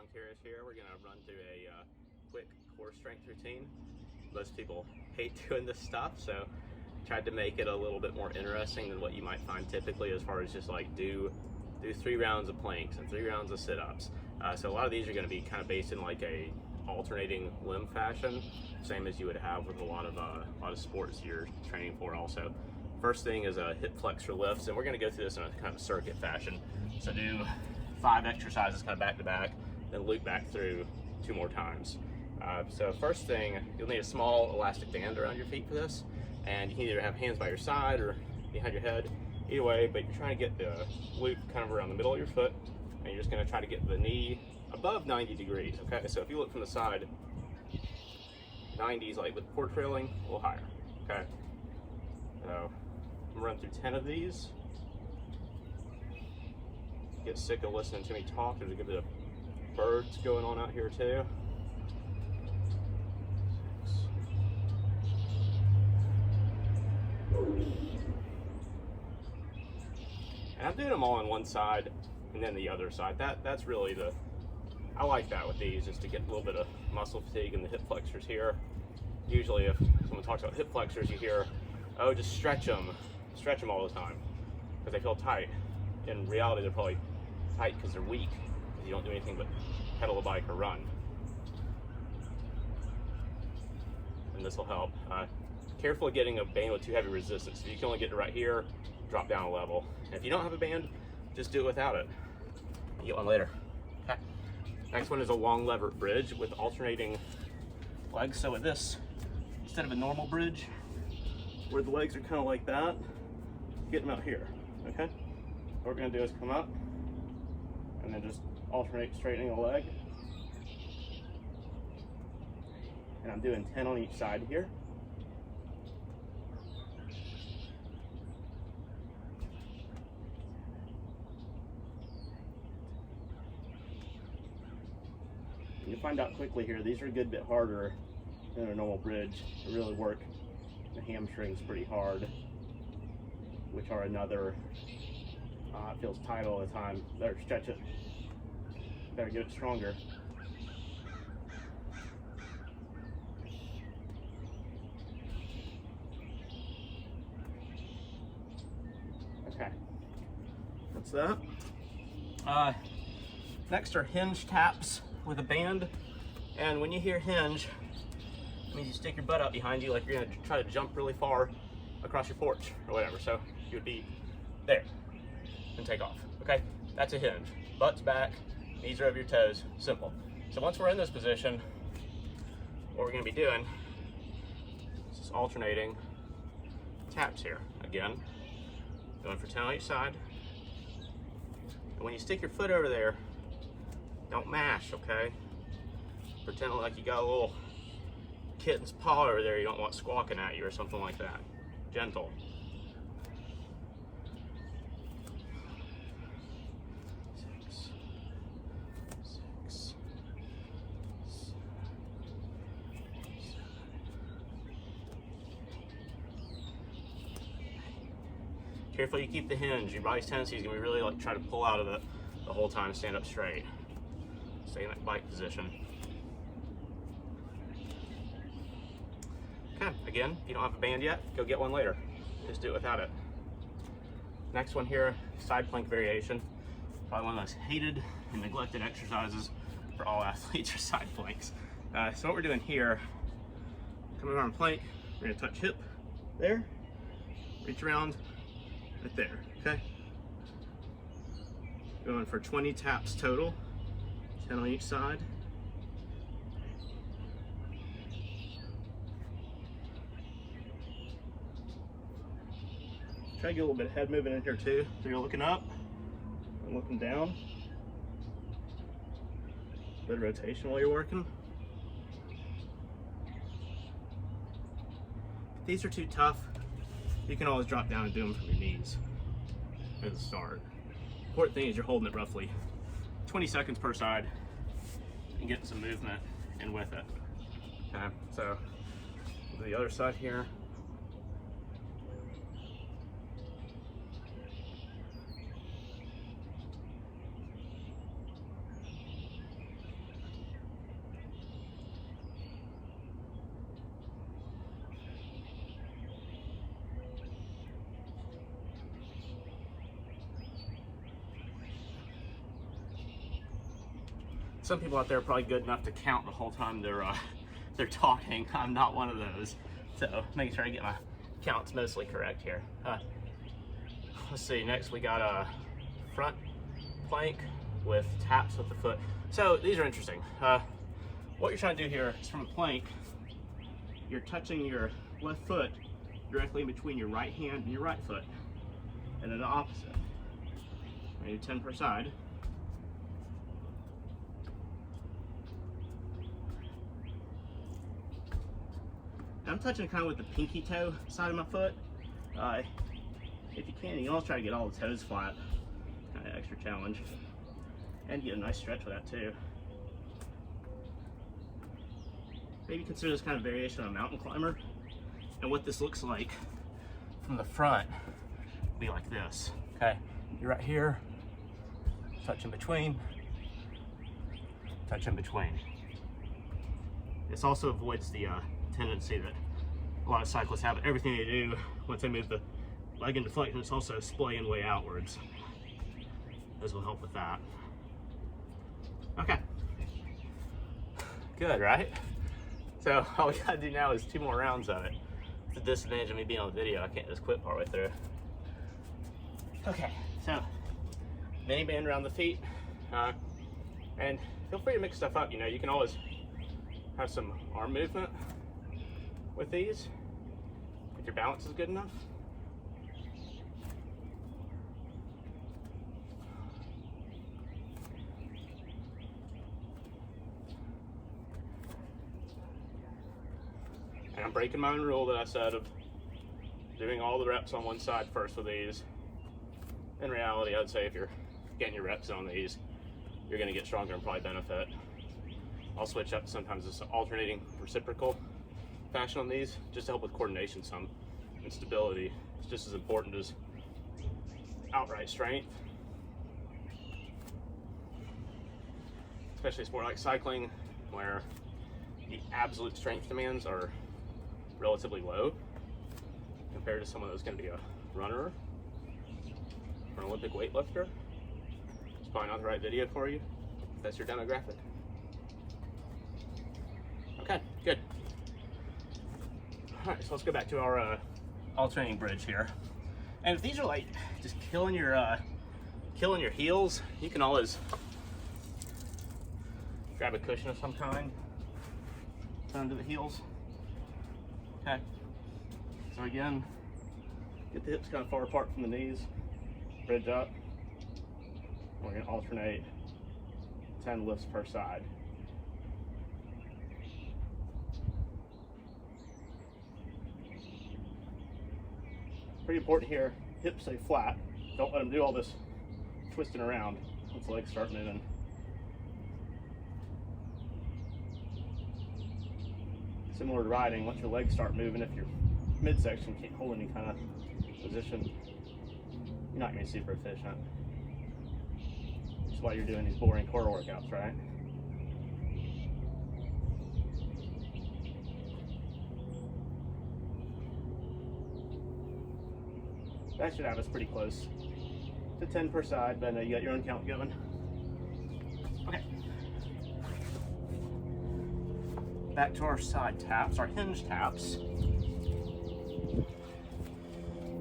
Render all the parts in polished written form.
strong curious here. We're gonna run through a quick core strength routine. Most people hate doing this stuff, so tried to make it a little bit more interesting than what you might find typically, as far as just like do 3 rounds of planks and 3 rounds of sit-ups. So a lot of these are going to be kind of based in like a alternating limb fashion, same as you would have with a lot of sports you're training for also. First thing is a hip flexor lifts, and we're going to go through this in a kind of circuit fashion. So do 5 exercises kind of back to back, then loop back through 2 more times. So first thing, you'll need a small elastic band around your feet for this, and you can either have hands by your side or behind your head, either way, but you're trying to get the loop kind of around the middle of your foot, and you're just going to try to get the knee above 90 degrees, okay? So if you look from the side, 90 is like with core trailing, a little higher, okay? So I'm gonna run through 10 of these. Get sick of listening to me talk. There's a good bit of birds going on out here too. And I'm doing them all on one side and then the other side. That's really I like that with these, just to get a little bit of muscle fatigue in the hip flexors here. Usually if someone talks about hip flexors, you hear, oh, just stretch them all the time because they feel tight. In reality, they're probably tight because they're weak, because you don't do anything but pedal a bike or run. And this will help. Careful of getting a band with too heavy resistance. If you can only get to right here, drop down a level. And if you don't have a band, just do it without it. You get one later. Okay. Next one is a long lever bridge with alternating legs. So with this, instead of a normal bridge, where the legs are kind of like that, get them out here, okay? What we're gonna do is come up and then just alternate straightening a leg. And I'm doing 10 on each side here. You'll find out quickly here, these are a good bit harder than a normal bridge. They really work the hamstrings pretty hard, which are another, it feels tight all the time. Better stretch it, better get it stronger. Okay, that's that. Next are hinge taps with a band, and when you hear hinge, it means you stick your butt out behind you like you're gonna try to jump really far across your porch or whatever. So you would be there and take off, okay? That's a hinge. Butt's back, knees are over your toes, simple. So once we're in this position, what we're gonna be doing is just alternating taps here. Again, going for 10 on each side. And when you stick your foot over there, don't mash, okay? Pretend like you got a little kitten's paw over there you don't want squawking at you or something like that. Gentle. Six. Careful you keep the hinge. Your body's tendency is gonna be really like try to pull out of it the whole time. Stand up straight. Stay in that bike position. Okay, again, if you don't have a band yet, go get one later. Just do it without it. Next one here, side plank variation. Probably one of the most hated and neglected exercises for all athletes are side planks. So what we're doing here, coming around plank, we're gonna touch hip there, reach around right there, okay? Going for 20 taps total, 10 on each side. Try to get a little bit of head movement in here too. So you're looking up and looking down. Bit of rotation while you're working. If these are too tough, you can always drop down and do them from your knees at the start. Important thing is you're holding it roughly 20 seconds per side and getting some movement in with it. Okay, so the other side here. Some people out there are probably good enough to count the whole time they're talking. I'm not one of those. So making sure I get my counts mostly correct here. Let's see, next we got a front plank with taps with the foot. So these are interesting. What you're trying to do here is from a plank, you're touching your left foot directly in between your right hand and your right foot. And then the opposite. I do 10 per side. I'm touching kind of with the pinky toe side of my foot. If you can always try to get all the toes flat. Kind of extra challenge. And get a nice stretch with that too. Maybe consider this kind of variation on a mountain climber. And what this looks like from the front will be like this. Okay, you're right here, touch in between, touch in between. This also avoids the tendency that a lot of cyclists have. Everything they do once they move the leg into flexion, it's also splaying way outwards. This will help with that. Okay, good, right? So all we gotta do now is 2 more rounds of it. It's a disadvantage of me being on the video. I can't just quit partway through. Okay, so mini band around the feet, and feel free to mix stuff up. You know, you can always have some arm movement with these if your balance is good enough. And I'm breaking my own rule that I said of doing all the reps on one side first with these. In reality, I'd say if you're getting your reps on these, you're going to get stronger and probably benefit. I'll switch up sometimes this alternating reciprocal fashion on these just to help with coordination some and stability. It's just as important as outright strength, especially a sport like cycling where the absolute strength demands are relatively low compared to someone that's going to be a runner or an Olympic weightlifter. It's probably not the right video for you if that's your demographic. Okay, good. All right, so let's go back to our alternating bridge here. And if these are like just killing your heels, you can always grab a cushion of some kind, turn to the heels. Okay. So again, get the hips kind of far apart from the knees, bridge up. We're going to alternate 10 lifts per side. Pretty important here, hips stay flat. Don't let them do all this twisting around once the legs start moving. Similar to riding, once your legs start moving, if your midsection can't hold any kind of position, you're not going to be super efficient. That's why you're doing these boring core workouts, right? That should have us pretty close to 10 per side, but you got your own count going. Okay. Back to our side taps, our hinge taps.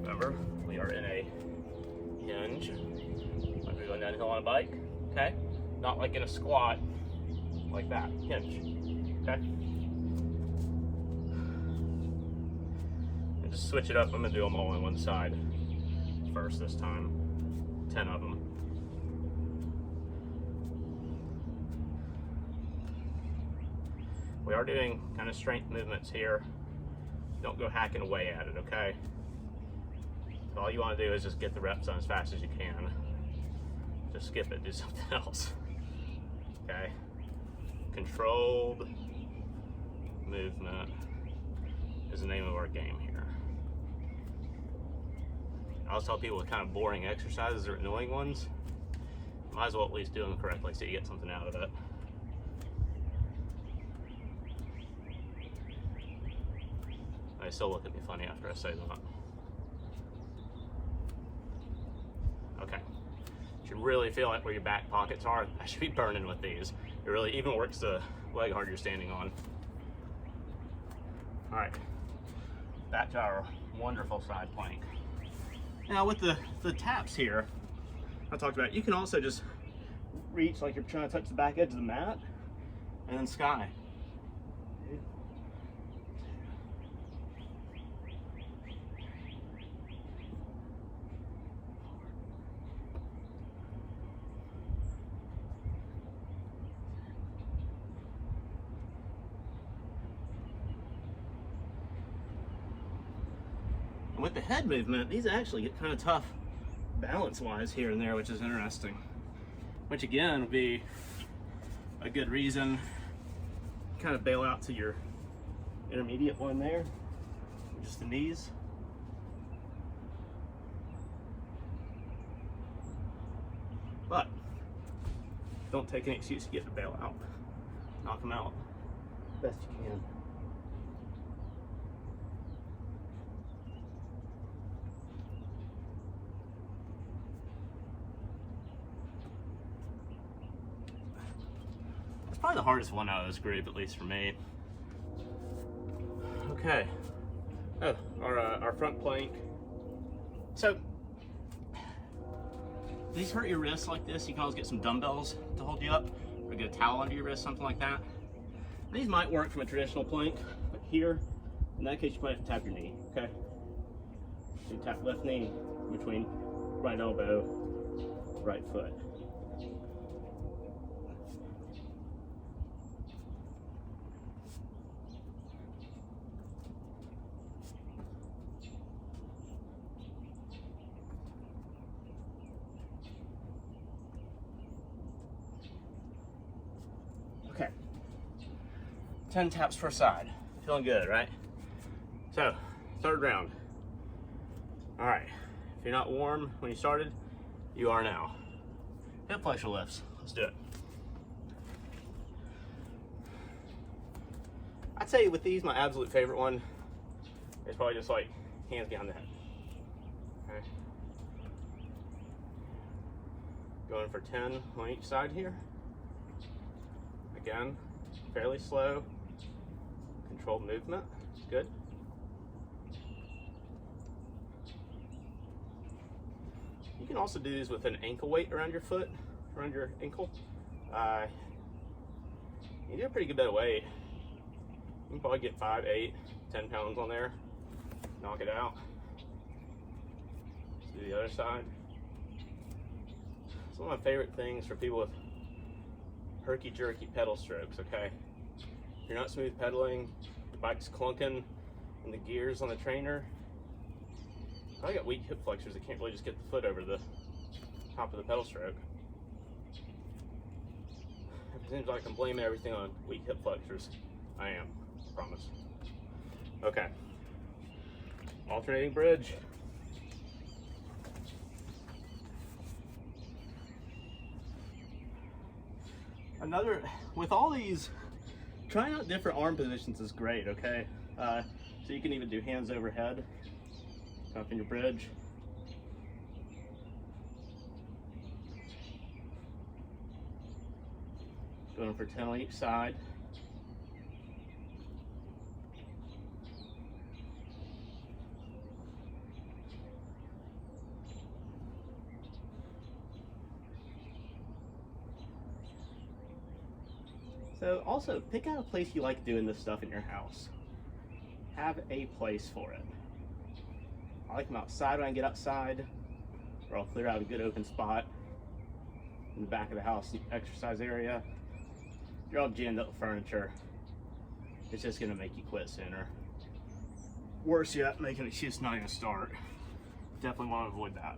Remember, we are in a hinge, like we're going downhill on a bike, okay? Not like in a squat, like that, hinge, okay? And just switch it up, I'm gonna do them all on one side first this time, 10 of them. We are doing kind of strength movements here. Don't go hacking away at it, okay? So all you want to do is just get the reps on as fast as you can. Just skip it, do something else. Okay? Controlled movement is the name of our game here. I always tell people with kind of boring exercises or annoying ones, might as well at least do them correctly so you get something out of it. They still look at me funny after I say that. Okay, should really feel like where your back pockets are. I should be burning with these. It really even works the leg hard you're standing on. All right, back to our wonderful side plank. Now with the taps here, I talked about, you can also just reach like you're trying to touch the back edge of the mat, and then sky. With the head movement, these actually get kind of tough balance-wise here and there, which is interesting. Which again would be a good reason to kind of bail out to your intermediate one there, just the knees. But don't take any excuse to get to bail out. Knock them out best you can. Probably the hardest one out of this group, at least for me. Okay. Oh, our front plank. So, these hurt your wrists like this. You can always get some dumbbells to hold you up, or get a towel under your wrist, something like that. These might work from a traditional plank, but here, in that case, you might have to tap your knee. Okay. So you tap left knee between right elbow, right foot. Okay, 10 taps per side. Feeling good, right? So, third round. All right, if you're not warm when you started, you are now. Hip flexor lifts, let's do it. I'd say with these, my absolute favorite one is probably just like hands behind the head. Okay. Going for 10 on each side here. Again, fairly slow, controlled movement, good. You can also do these with an ankle weight around your foot, around your ankle. You do a pretty good bit of weight. You can probably get 5, 8, 10 pounds on there, knock it out. Let's do the other side. It's one of my favorite things for people with herky-jerky pedal strokes, okay? If you're not smooth pedaling, the bike's clunking, and the gears on the trainer, I got weak hip flexors that can't really just get the foot over the top of the pedal stroke. It seems like I'm blaming everything on weak hip flexors. I am, I promise. Okay. Alternating bridge. With all these, trying out different arm positions is great, okay? So you can even do hands overhead, up in your bridge. Going for 10 on each side. So also, pick out a place you like doing this stuff in your house. Have a place for it. I like them outside when I get outside, or I'll clear out a good open spot in the back of the house, exercise area. If you're all jammed up with furniture, it's just gonna make you quit sooner. Worse yet, make an excuse not even start. Definitely want to avoid that.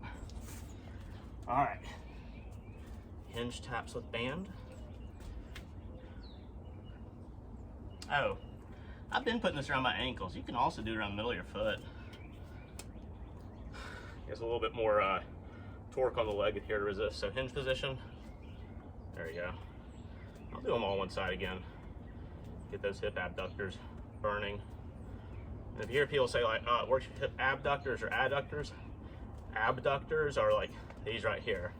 All right, hinge taps with band. Oh, I've been putting this around my ankles. You can also do it around the middle of your foot. There's a little bit more torque on the leg here to resist. So hinge position. There you go. I'll do them all one side again. Get those hip abductors burning. And if you hear people say like, oh, it works with hip abductors or adductors, abductors are like these right here.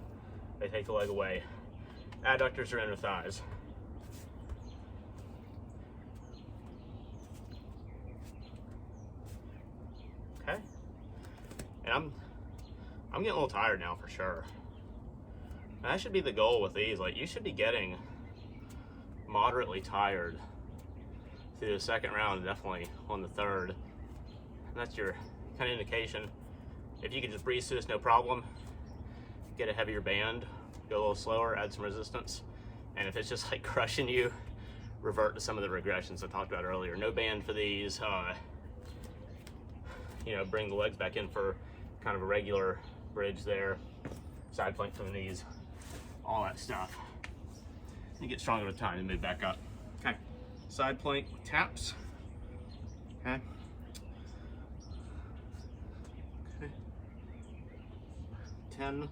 They take the leg away. Adductors are inner thighs. Okay. And I'm getting a little tired now for sure. And that should be the goal with these. Like, you should be getting moderately tired through the second round, definitely on the third. And that's your kind of indication. If you can just breeze through this, no problem. Get a heavier band, go a little slower, add some resistance. And if it's just like crushing you, revert to some of the regressions I talked about earlier. No band for these. You know, bring the legs back in for kind of a regular bridge there. Side plank from the knees, all that stuff. You get stronger with time and move back up. Okay, side plank with taps. Okay. Okay. 10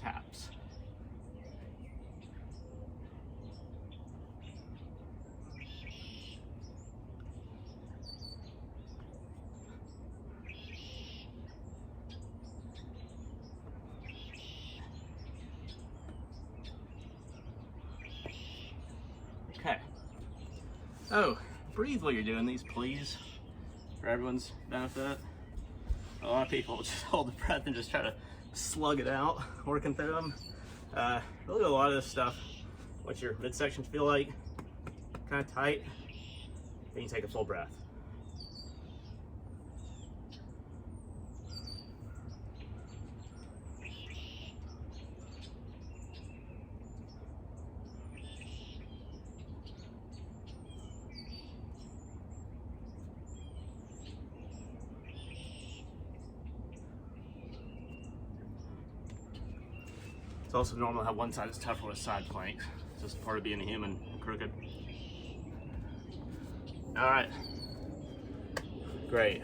taps. Okay. Oh, breathe while you're doing these, please, for everyone's benefit. A lot of people just hold the breath and just try to slug it out, working through them. Really a lot of this stuff, once your midsections feel like kind of tight, then you take a full breath. It's also normal to have one side that's tougher with side planks. It's just part of being a human, crooked. All right, great.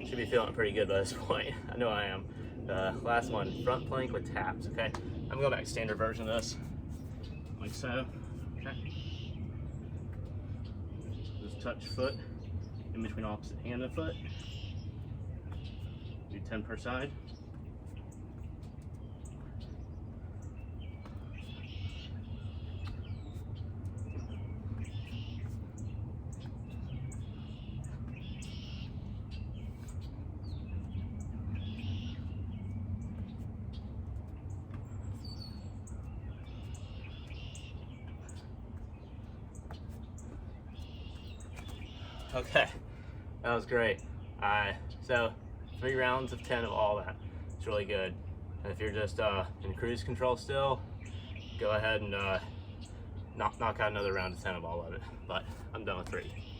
Should be feeling pretty good by this point. I know I am. Last one, front plank with taps, okay? I'm going back to standard version of this, like so, okay? Just touch foot in between opposite hand and foot. Do 10 per side. Okay, that was great. So 3 rounds of 10 of all that. It's really good. And if you're just in cruise control still, go ahead and knock out another round of 10 of all of it. But I'm done with 3.